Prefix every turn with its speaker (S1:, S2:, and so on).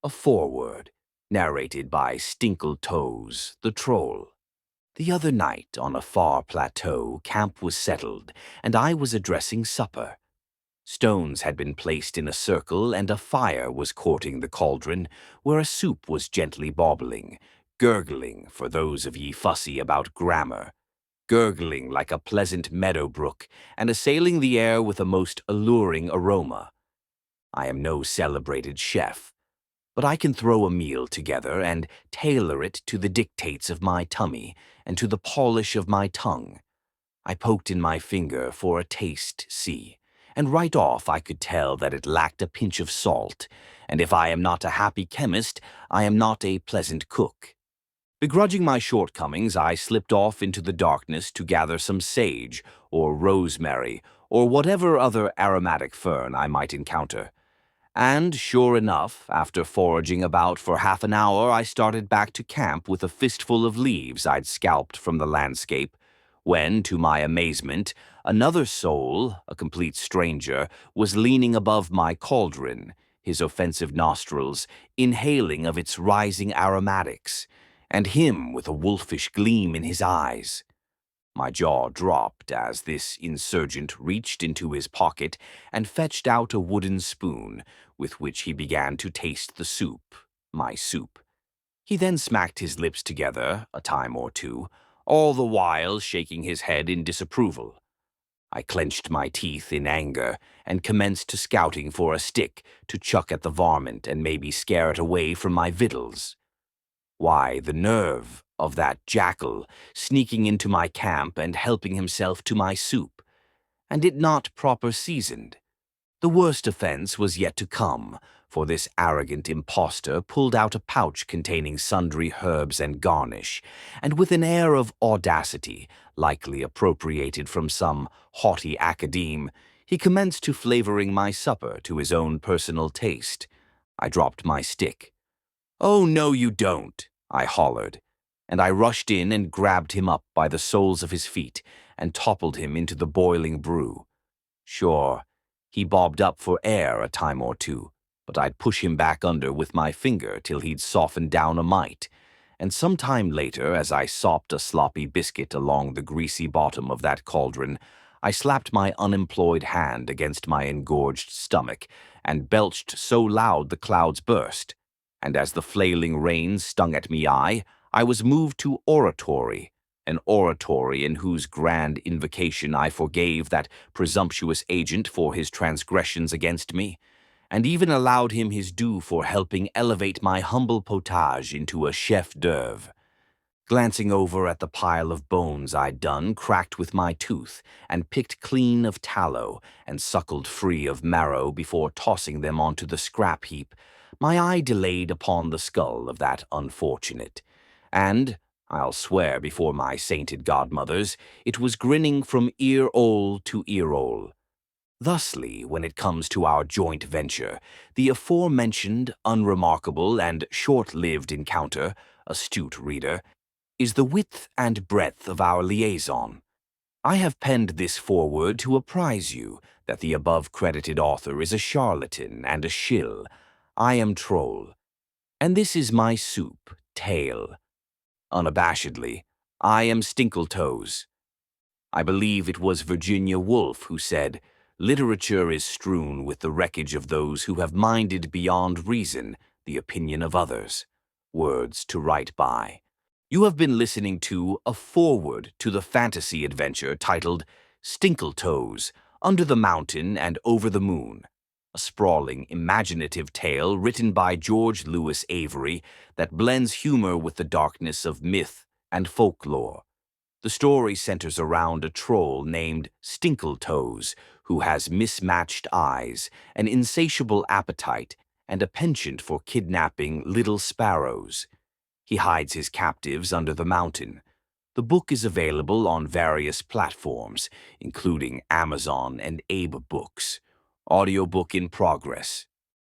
S1: A foreword, narrated by Stinkletoes, the troll. The other night, on a far plateau, camp was settled, and I was addressing supper. Stones had been placed in a circle, and a fire was courting the cauldron, where a soup was gently bobbling, gurgling for those of ye fussy about grammar, gurgling like a pleasant meadow brook, and assailing the air with a most alluring aroma. I am no celebrated chef, but I can throw a meal together and tailor it to the dictates of my tummy and to the polish of my tongue. I poked in my finger for a taste, see, and right off I could tell that it lacked a pinch of salt, and if I am not a happy chemist, I am not a pleasant cook. Begrudging my shortcomings, I slipped off into the darkness to gather some sage, or rosemary, or whatever other aromatic fern I might encounter. And sure enough, after foraging about for half an hour, I started back to camp with a fistful of leaves I'd scalped from the landscape, when, to my amazement, another soul, a complete stranger, was leaning above my cauldron, his offensive nostrils inhaling of its rising aromatics, and him with a wolfish gleam in his eyes. My jaw dropped as this insurgent reached into his pocket and fetched out a wooden spoon, with which he began to taste the soup, my soup. He then smacked his lips together a time or two, all the while shaking his head in disapproval. I clenched my teeth in anger and commenced to scouting for a stick to chuck at the varmint and maybe scare it away from my victuals. Why, the nerve of that jackal sneaking into my camp and helping himself to my soup, and it not proper seasoned. The worst offense was yet to come, for this arrogant impostor pulled out a pouch containing sundry herbs and garnish, and with an air of audacity, likely appropriated from some haughty academe, he commenced to flavoring my supper to his own personal taste. I dropped my stick. "Oh, no, you don't," I hollered, and I rushed in and grabbed him up by the soles of his feet and toppled him into the boiling brew. Sure, he bobbed up for air a time or two, but I'd push him back under with my finger till he'd softened down a mite, and some time later, as I sopped a sloppy biscuit along the greasy bottom of that cauldron, I slapped my unemployed hand against my engorged stomach and belched so loud the clouds burst. And as the flailing rain stung at me I was moved to oratory, an oratory in whose grand invocation I forgave that presumptuous agent for his transgressions against me, and even allowed him his due for helping elevate my humble potage into a chef d'oeuvre. Glancing over at the pile of bones I'd done, cracked with my tooth, and picked clean of tallow, and suckled free of marrow before tossing them onto the scrap heap, my eye delayed upon the skull of that unfortunate, and, I'll swear before my sainted godmothers, it was grinning from ear-hole to ear-hole. Thusly, when it comes to our joint venture, the aforementioned unremarkable and short-lived encounter, astute reader, is the width and breadth of our liaison. I have penned this foreword to apprise you that the above-credited author is a charlatan and a shill. I am troll, and this is my soup, tale. Unabashedly, I am Stinkletoes. I believe it was Virginia Woolf who said, "Literature is strewn with the wreckage of those who have minded beyond reason the opinion of others." Words to write by. You have been listening to a foreword to the fantasy adventure titled Stinkletoes, Under the Mountain and Over the Moon, a sprawling, imaginative tale written by George Louis Avery that blends humor with the darkness of myth and folklore. The story centers around a troll named Stinkletoes, who has mismatched eyes, an insatiable appetite, and a penchant for kidnapping little sparrows. He hides his captives under the mountain. The book is available on various platforms, including Amazon and Abe Books. Audiobook in progress.